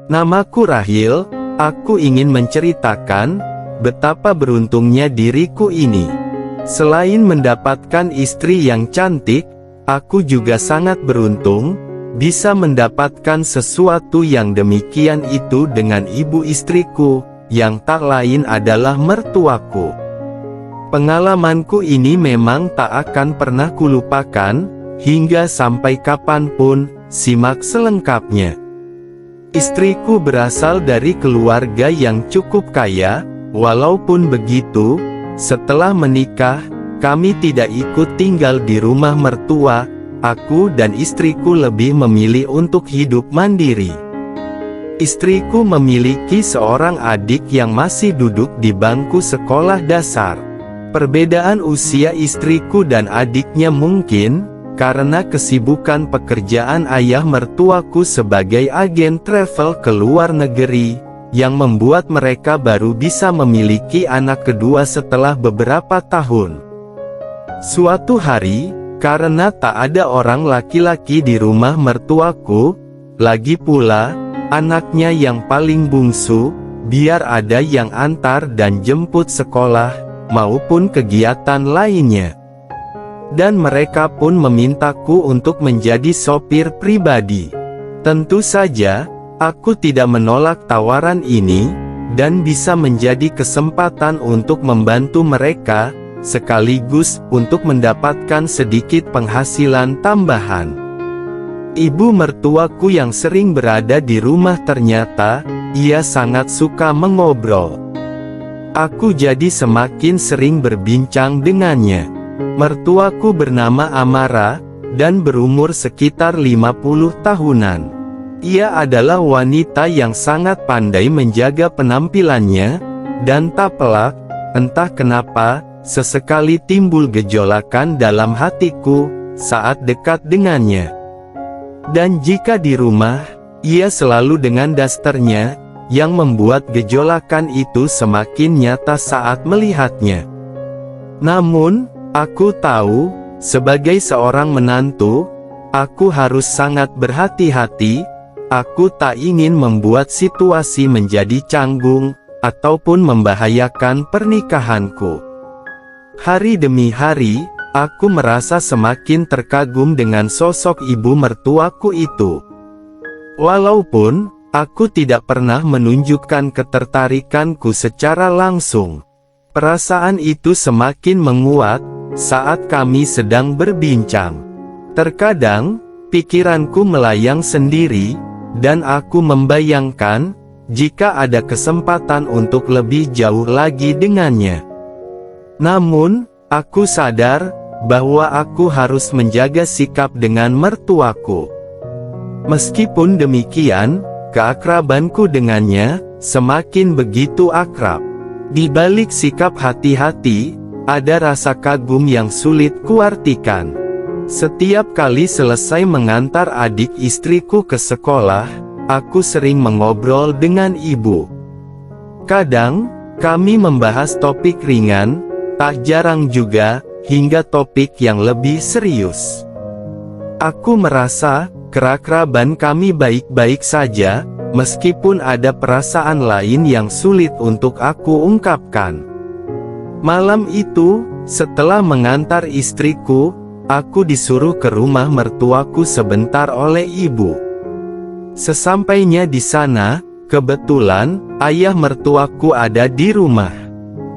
Namaku Rahil, aku ingin menceritakan betapa beruntungnya diriku ini. Selain mendapatkan istri yang cantik, aku juga sangat beruntung bisa mendapatkan sesuatu yang demikian itu dengan ibu istriku, yang tak lain adalah mertuaku. Pengalamanku ini memang tak akan pernah kulupakan, hingga sampai kapanpun. Simak selengkapnya. Istriku berasal dari keluarga yang cukup kaya. Walaupun begitu, setelah menikah, kami tidak ikut tinggal di rumah mertua. Aku dan istriku lebih memilih untuk hidup mandiri. Istriku memiliki seorang adik yang masih duduk di bangku sekolah dasar. Perbedaan usia istriku dan adiknya mungkin karena kesibukan pekerjaan ayah mertuaku sebagai agen travel ke luar negeri, yang membuat mereka baru bisa memiliki anak kedua setelah beberapa tahun. Suatu hari, karena tak ada orang laki-laki di rumah mertuaku, lagi pula, anaknya yang paling bungsu, biar ada yang antar dan jemput sekolah, maupun kegiatan lainnya. Dan mereka pun memintaku untuk menjadi sopir pribadi. Tentu saja, aku tidak menolak tawaran ini, dan bisa menjadi kesempatan untuk membantu mereka, sekaligus untuk mendapatkan sedikit penghasilan tambahan. Ibu mertuaku yang sering berada di rumah ternyata, ia sangat suka mengobrol. Aku jadi semakin sering berbincang dengannya. Mertuaku bernama Amara, dan berumur sekitar 50 tahunan. Ia adalah wanita yang sangat pandai menjaga penampilannya, dan tak pelak, entah kenapa, sesekali timbul gejolakan dalam hatiku, saat dekat dengannya. Dan jika di rumah, ia selalu dengan dasternya, yang membuat gejolakan itu semakin nyata saat melihatnya. Namun, aku tahu, sebagai seorang menantu, aku harus sangat berhati-hati. Aku tak ingin membuat situasi menjadi canggung, ataupun membahayakan pernikahanku. Hari demi hari, aku merasa semakin terkagum dengan sosok ibu mertuaku itu. Walaupun aku tidak pernah menunjukkan ketertarikanku secara langsung, perasaan itu semakin menguat saat kami sedang berbincang. Terkadang, pikiranku melayang sendiri, dan aku membayangkan, jika ada kesempatan untuk lebih jauh lagi dengannya. Namun, aku sadar, bahwa aku harus menjaga sikap dengan mertuaku. Meskipun demikian, keakrabanku dengannya, semakin begitu akrab. Di balik sikap hati-hati, ada rasa kagum yang sulit kuartikan. Setiap kali selesai mengantar adik istriku ke sekolah, aku sering mengobrol dengan ibu. Kadang, kami membahas topik ringan, tak jarang juga, hingga topik yang lebih serius. Aku merasa, keakraban kami baik-baik saja, meskipun ada perasaan lain yang sulit untuk aku ungkapkan. Malam itu, setelah mengantar istriku, aku disuruh ke rumah mertuaku sebentar oleh ibu. Sesampainya di sana, kebetulan, ayah mertuaku ada di rumah.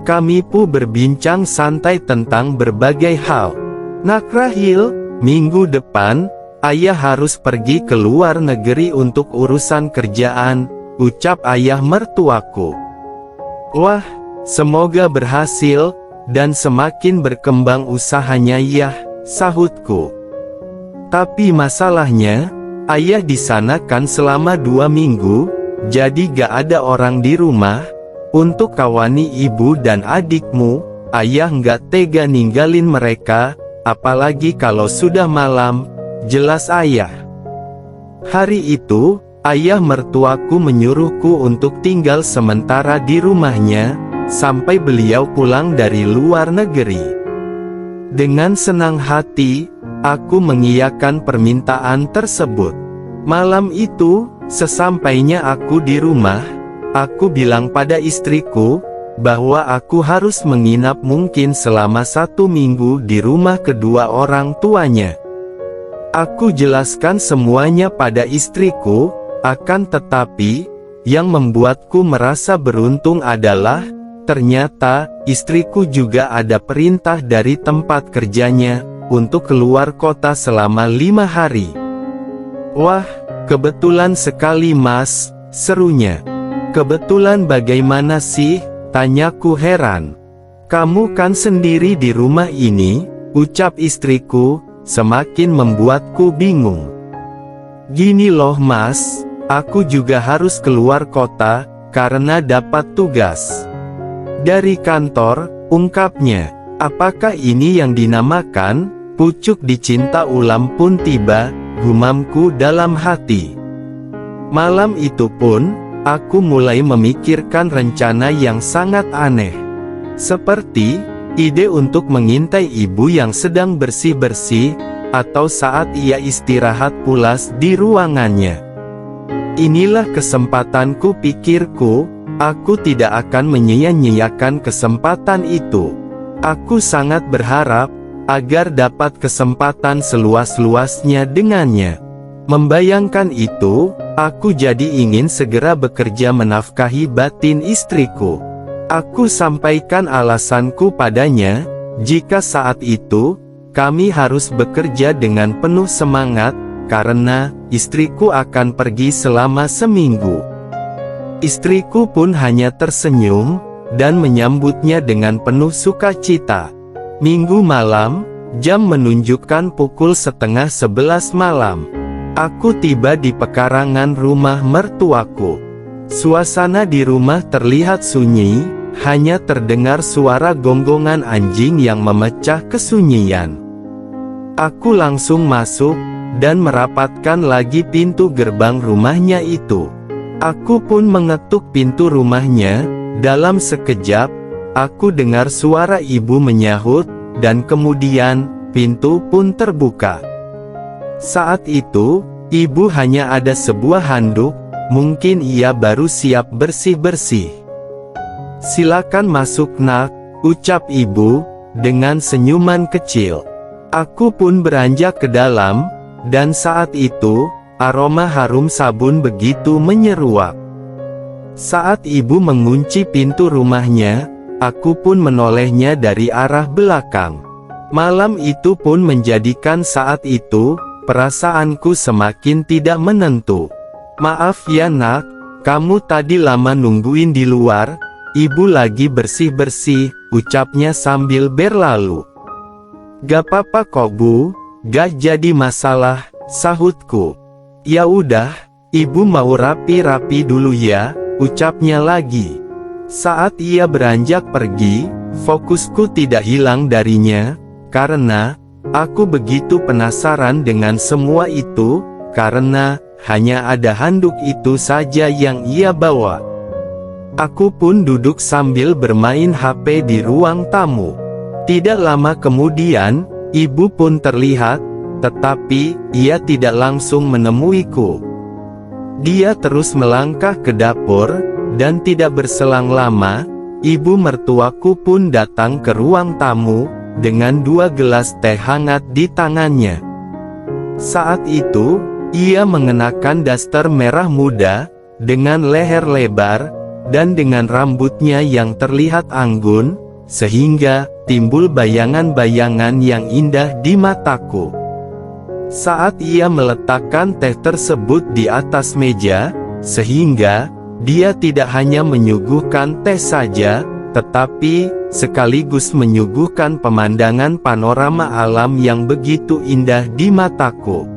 Kami pun berbincang santai tentang berbagai hal. Nak Rahil, minggu depan, ayah harus pergi ke luar negeri untuk urusan kerjaan, ucap ayah mertuaku. Wah, semoga berhasil, dan semakin berkembang usahanya ya, sahutku. Tapi masalahnya, ayah di sana kan selama 2 minggu, jadi gak ada orang di rumah. Untuk kawani ibu dan adikmu, ayah gak tega ninggalin mereka, apalagi kalau sudah malam, jelas ayah. Hari itu, ayah mertuaku menyuruhku untuk tinggal sementara di rumahnya, sampai beliau pulang dari luar negeri. Dengan senang hati, aku mengiyakan permintaan tersebut. Malam itu, sesampainya aku di rumah, aku bilang pada istriku, bahwa aku harus menginap mungkin selama 1 minggu di rumah kedua orang tuanya. Aku jelaskan semuanya pada istriku, akan tetapi, yang membuatku merasa beruntung adalah, ternyata, istriku juga ada perintah dari tempat kerjanya, untuk keluar kota selama 5 hari. Wah, kebetulan sekali Mas, serunya. Kebetulan bagaimana sih? Tanyaku heran. Kamu kan sendiri di rumah ini, ucap istriku, semakin membuatku bingung. Gini loh Mas, aku juga harus keluar kota, karena dapat tugas dari kantor, ungkapnya. Apakah ini yang dinamakan, pucuk dicinta ulam pun tiba, gumamku dalam hati. Malam itu pun, aku mulai memikirkan rencana yang sangat aneh. Seperti, ide untuk mengintai ibu yang sedang bersih-bersih, atau saat ia istirahat pulas di ruangannya. Inilah kesempatanku, pikirku, aku tidak akan menyia-nyiakan kesempatan itu. Aku sangat berharap, agar dapat kesempatan seluas-luasnya dengannya. Membayangkan itu, aku jadi ingin segera bekerja menafkahi batin istriku. Aku sampaikan alasanku padanya, jika saat itu, kami harus bekerja dengan penuh semangat, karena istriku akan pergi selama seminggu. Istriku pun hanya tersenyum, dan menyambutnya dengan penuh sukacita. Minggu malam, jam menunjukkan pukul 10:30 malam. Aku tiba di pekarangan rumah mertuaku. Suasana di rumah terlihat sunyi, hanya terdengar suara gonggongan anjing yang memecah kesunyian. Aku langsung masuk, dan merapatkan lagi pintu gerbang rumahnya itu. Aku pun mengetuk pintu rumahnya, dalam sekejap, aku dengar suara ibu menyahut, dan kemudian, pintu pun terbuka. Saat itu, ibu hanya ada sebuah handuk, mungkin ia baru siap bersih-bersih. Silakan masuk nak, ucap ibu, dengan senyuman kecil. Aku pun beranjak ke dalam, dan saat itu, aroma harum sabun begitu menyeruak. Saat ibu mengunci pintu rumahnya, aku pun menolehnya dari arah belakang. Malam itu pun menjadikan saat itu, perasaanku semakin tidak menentu. Maaf ya nak, kamu tadi lama nungguin di luar, ibu lagi bersih-bersih, ucapnya sambil berlalu. Gak apa-apa kok bu, gak jadi masalah, sahutku. Ya udah, ibu mau rapi-rapi dulu ya, ucapnya lagi. Saat ia beranjak pergi, fokusku tidak hilang darinya, karena aku begitu penasaran dengan semua itu, karena hanya ada handuk itu saja yang ia bawa. Aku pun duduk sambil bermain HP di ruang tamu. Tidak lama kemudian, ibu pun terlihat, tetapi ia tidak langsung menemuiku. Dia terus melangkah ke dapur, dan tidak berselang lama, ibu mertuaku pun datang ke ruang tamu, dengan 2 gelas teh hangat di tangannya. Saat itu, ia mengenakan daster merah muda, dengan leher lebar, dan dengan rambutnya yang terlihat anggun, sehingga timbul bayangan-bayangan yang indah di mataku. Saat ia meletakkan teh tersebut di atas meja, sehingga dia tidak hanya menyuguhkan teh saja, tetapi sekaligus menyuguhkan pemandangan panorama alam yang begitu indah di mataku.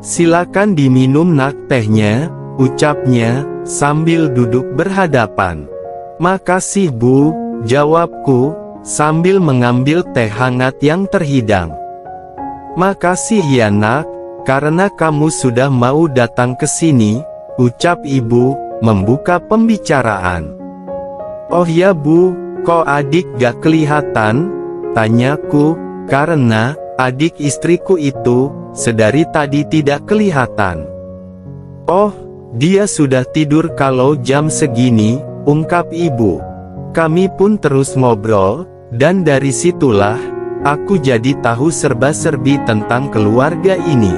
Silakan diminum nak tehnya, ucapnya, sambil duduk berhadapan. Makasih bu, jawabku, sambil mengambil teh hangat yang terhidang. Makasih ya nak, karena kamu sudah mau datang ke sini, ucap ibu, membuka pembicaraan. Oh ya bu, kok adik gak kelihatan? Tanyaku, karena adik istriku itu sedari tadi tidak kelihatan. "Oh, dia sudah tidur kalau jam segini," ungkap ibu. Kami pun terus ngobrol, dan dari situlah aku jadi tahu serba-serbi tentang keluarga ini.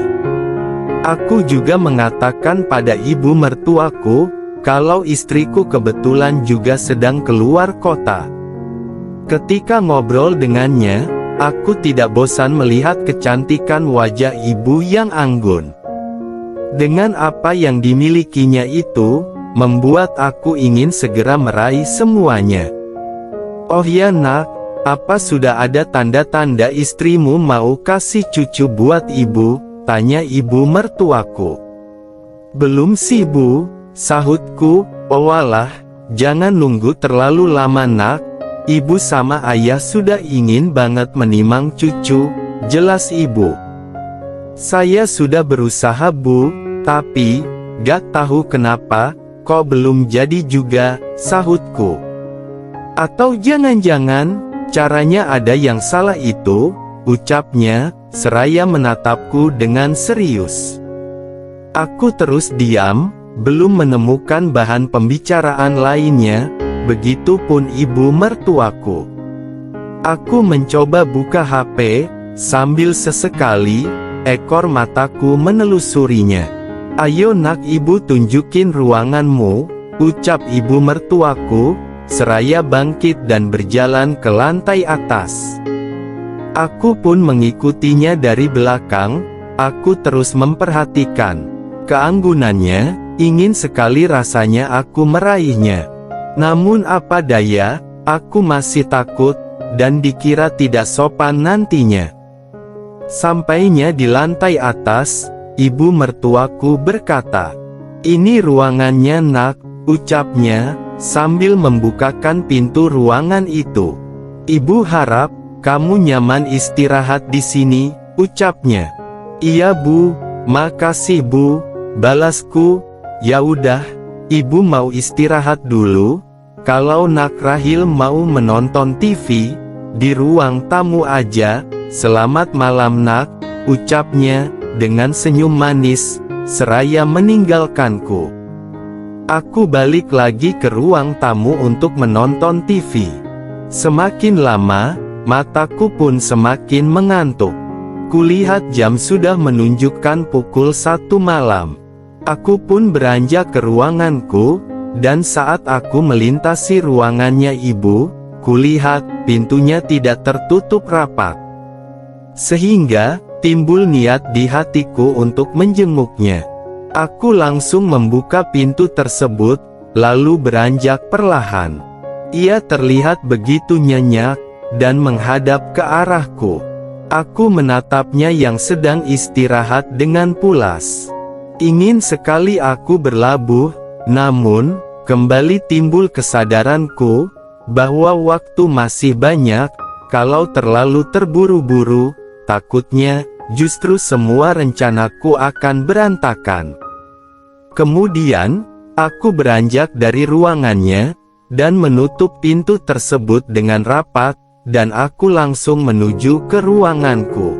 Aku juga mengatakan pada ibu mertuaku, kalau istriku kebetulan juga sedang keluar kota. Ketika ngobrol dengannya, aku tidak bosan melihat kecantikan wajah ibu yang anggun. Dengan apa yang dimilikinya itu, membuat aku ingin segera meraih semuanya. "Oh ya nak, apa sudah ada tanda-tanda istrimu mau kasih cucu buat ibu?" tanya ibu mertuaku. "Belum sih Bu," sahutku. "Oh walah, jangan nunggu terlalu lama nak. Ibu sama ayah sudah ingin banget menimang cucu," jelas ibu. "Saya sudah berusaha Bu, tapi gak tahu kenapa, kok belum jadi juga," sahutku. "Atau jangan-jangan, caranya ada yang salah itu," ucapnya, seraya menatapku dengan serius. Aku terus diam, belum menemukan bahan pembicaraan lainnya, begitupun ibu mertuaku. Aku mencoba buka HP, sambil sesekali, ekor mataku menelusurinya. "Ayo nak, ibu tunjukin ruanganmu," ucap ibu mertuaku, seraya bangkit dan berjalan ke lantai atas. Aku pun mengikutinya dari belakang. Aku terus memperhatikan keanggunannya, ingin sekali rasanya aku meraihnya. Namun apa daya, aku masih takut, dan dikira tidak sopan nantinya. Sampainya di lantai atas, ibu mertuaku berkata, "Ini ruangannya nak," ucapnya, sambil membukakan pintu ruangan itu. "Ibu harap kamu nyaman istirahat di sini," ucapnya. "Iya Bu, makasih Bu," balasku. "Ya udah, ibu mau istirahat dulu. Kalau nak Rahil mau menonton TV, di ruang tamu aja. Selamat malam nak," ucapnya, dengan senyum manis, seraya meninggalkanku. Aku balik lagi ke ruang tamu untuk menonton TV. Semakin lama, mataku pun semakin mengantuk. Kulihat jam sudah menunjukkan pukul 1 malam. Aku pun beranjak ke ruanganku, dan saat aku melintasi ruangannya ibu, kulihat pintunya tidak tertutup rapat. Sehingga, timbul niat di hatiku untuk menjenguknya. Aku langsung membuka pintu tersebut, lalu beranjak perlahan. Ia terlihat begitu nyenyak, dan menghadap ke arahku. Aku menatapnya yang sedang istirahat dengan pulas. Ingin sekali aku berlabuh, namun, kembali timbul kesadaranku, bahwa waktu masih banyak. Kalau terlalu terburu-buru, takutnya, justru semua rencanaku akan berantakan. Kemudian, aku beranjak dari ruangannya, dan menutup pintu tersebut dengan rapat, dan aku langsung menuju ke ruanganku.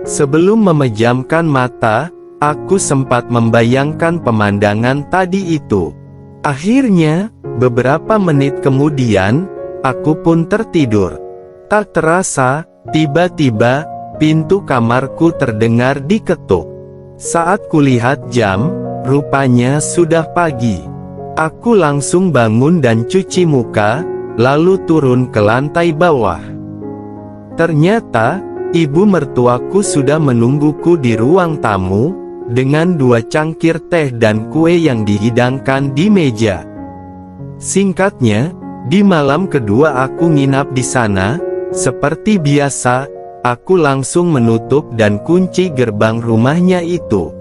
Sebelum memejamkan mata, aku sempat membayangkan pemandangan tadi itu. Akhirnya, beberapa menit kemudian, aku pun tertidur. Tak terasa, tiba-tiba, pintu kamarku terdengar diketuk. Saat kulihat jam, rupanya sudah pagi. Aku langsung bangun dan cuci muka, lalu turun ke lantai bawah. Ternyata, ibu mertuaku sudah menungguku di ruang tamu, dengan 2 cangkir teh dan kue yang dihidangkan di meja. Singkatnya, di malam kedua aku nginap di sana. Seperti biasa, aku langsung menutup dan kunci gerbang rumahnya itu.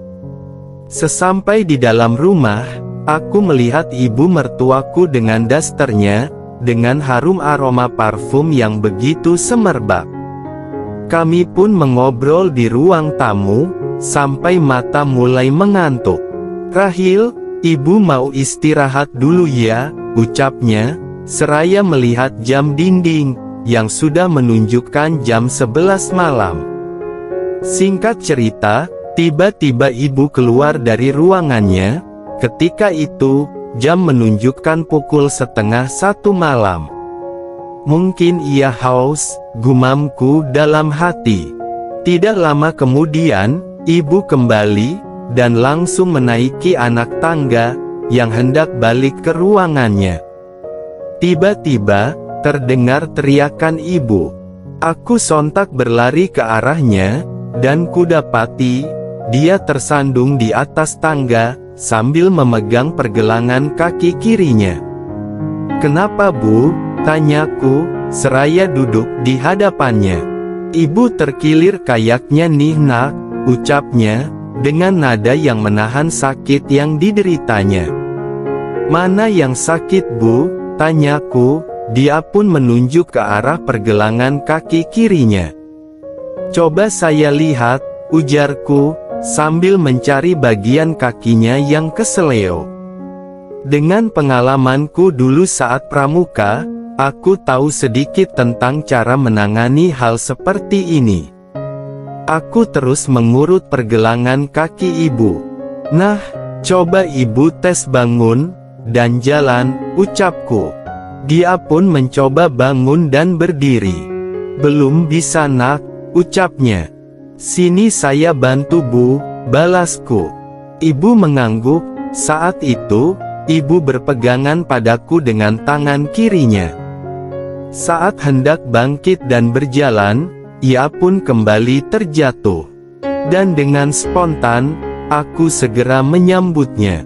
Sesampai di dalam rumah, aku melihat ibu mertuaku dengan dasternya, dengan harum aroma parfum yang begitu semerbak. Kami pun mengobrol di ruang tamu, sampai mata mulai mengantuk. "Rahil, ibu mau istirahat dulu ya," ucapnya, seraya melihat jam dinding, yang sudah menunjukkan jam 11 malam. Singkat cerita, Tiba-tiba ibu keluar dari ruangannya. Ketika itu, jam menunjukkan pukul 12:30 malam. Mungkin ia haus, gumamku dalam hati. Tidak lama kemudian, ibu kembali, dan langsung menaiki anak tangga, yang hendak balik ke ruangannya. Tiba-tiba, terdengar teriakan ibu. Aku sontak berlari ke arahnya, dan kudapati, dia tersandung di atas tangga, sambil memegang pergelangan kaki kirinya. "Kenapa, Bu?" tanyaku, seraya duduk di hadapannya. Ibu terkilir kayaknya. "Nih nak," ucapnya, dengan nada yang menahan sakit yang dideritanya. "Mana yang sakit, Bu?" tanyaku. Dia pun menunjuk ke arah pergelangan kaki kirinya. "Coba saya lihat," ujarku, sambil mencari bagian kakinya yang keseleo. Dengan pengalamanku dulu saat pramuka, aku tahu sedikit tentang cara menangani hal seperti ini. Aku terus mengurut pergelangan kaki ibu. "Nah, coba ibu tes bangun, dan jalan," ucapku. Dia pun mencoba bangun dan berdiri. "Belum bisa nak," ucapnya. "Sini saya bantu, Bu," balasku. Ibu mengangguk. Saat itu, ibu berpegangan padaku dengan tangan kirinya. Saat hendak bangkit dan berjalan, ia pun kembali terjatuh. Dan dengan spontan, aku segera menyambutnya.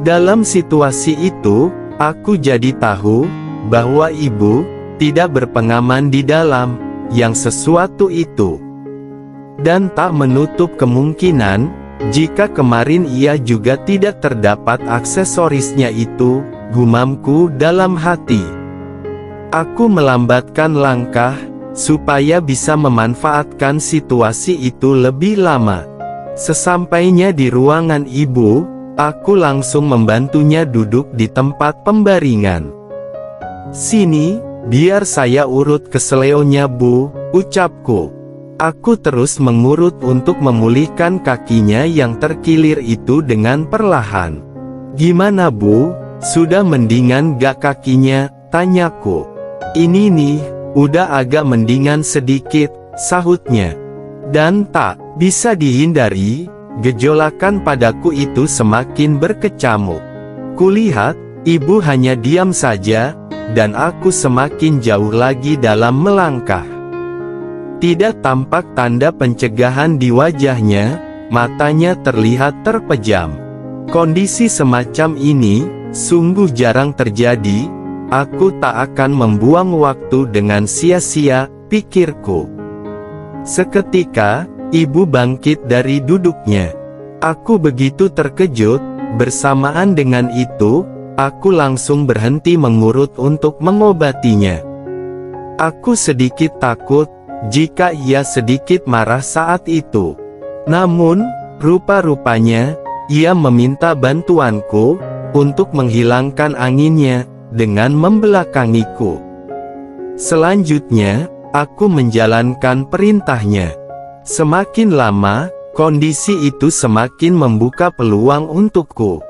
Dalam situasi itu, aku jadi tahu bahwa ibu tidak berpengaman di dalam yang sesuatu itu. Dan tak menutup kemungkinan, jika kemarin ia juga tidak terdapat aksesorisnya itu, gumamku dalam hati. Aku melambatkan langkah, supaya bisa memanfaatkan situasi itu lebih lama. Sesampainya di ruangan ibu, aku langsung membantunya duduk di tempat pembaringan. "Sini, biar saya urut keseleonya, Bu," ucapku. Aku terus mengurut untuk memulihkan kakinya yang terkilir itu dengan perlahan. "Gimana, Bu? Sudah mendingan gak kakinya?" tanyaku. "Ini nih, udah agak mendingan sedikit," sahutnya. Dan tak bisa dihindari, gejolakan padaku itu semakin berkecamuk. Kulihat, ibu hanya diam saja, dan aku semakin jauh lagi dalam melangkah. Tidak tampak tanda pencegahan di wajahnya, matanya terlihat terpejam. Kondisi semacam ini, sungguh jarang terjadi. Aku tak akan membuang waktu dengan sia-sia, pikirku. Seketika, ibu bangkit dari duduknya. Aku begitu terkejut, bersamaan dengan itu, aku langsung berhenti mengurut untuk mengobatinya. Aku sedikit takut, jika ia sedikit marah saat itu. Namun, rupa-rupanya, ia meminta bantuanku, untuk menghilangkan anginnya, dengan membelakangiku. Selanjutnya, aku menjalankan perintahnya. Semakin lama, kondisi itu semakin membuka peluang untukku.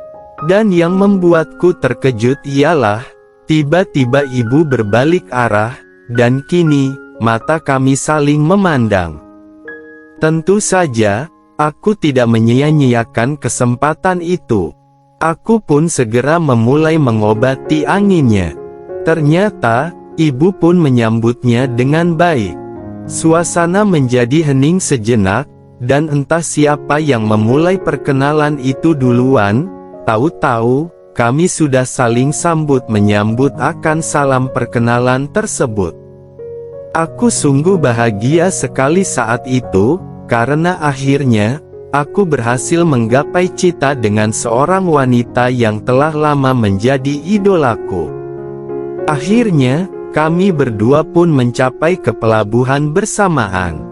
Dan yang membuatku terkejut ialah, tiba-tiba ibu berbalik arah, dan kini, mata kami saling memandang. Tentu saja, aku tidak menyia-nyiakan kesempatan itu. Aku pun segera memulai mengobati anginnya. Ternyata, ibu pun menyambutnya dengan baik. Suasana menjadi hening sejenak, dan entah siapa yang memulai perkenalan itu duluan. Tahu-tahu, kami sudah saling sambut menyambut akan salam perkenalan tersebut. Aku sungguh bahagia sekali saat itu, karena akhirnya, aku berhasil menggapai cita dengan seorang wanita yang telah lama menjadi idolaku. Akhirnya, kami berdua pun mencapai ke pelabuhan bersamaan.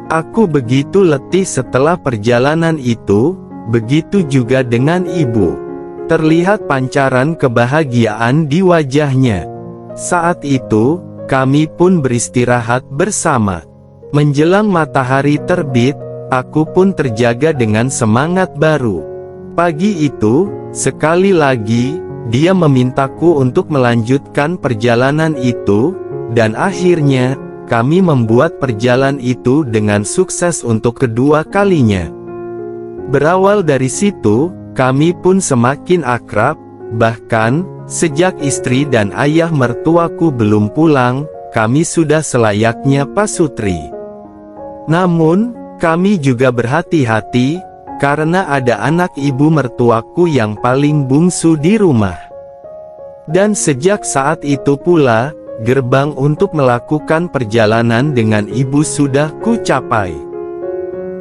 Aku begitu letih setelah perjalanan itu, begitu juga dengan ibu. Terlihat pancaran kebahagiaan di wajahnya. Saat itu, kami pun beristirahat bersama. Menjelang matahari terbit, aku pun terjaga dengan semangat baru. Pagi itu, sekali lagi, dia memintaku untuk melanjutkan perjalanan itu, dan akhirnya, kami membuat perjalanan itu dengan sukses untuk kedua kalinya. Berawal dari situ, kami pun semakin akrab, bahkan, sejak istri dan ayah mertuaku belum pulang, kami sudah selayaknya pasutri. Namun, kami juga berhati-hati, karena ada anak ibu mertuaku yang paling bungsu di rumah. Dan sejak saat itu pula, gerbang untuk melakukan perjalanan dengan ibu sudah kucapai.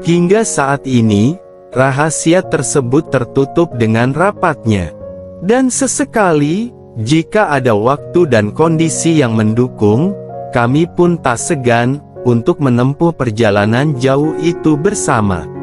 Hingga saat ini, rahasia tersebut tertutup dengan rapatnya. Dan sesekali, jika ada waktu dan kondisi yang mendukung, kami pun tak segan untuk menempuh perjalanan jauh itu bersama.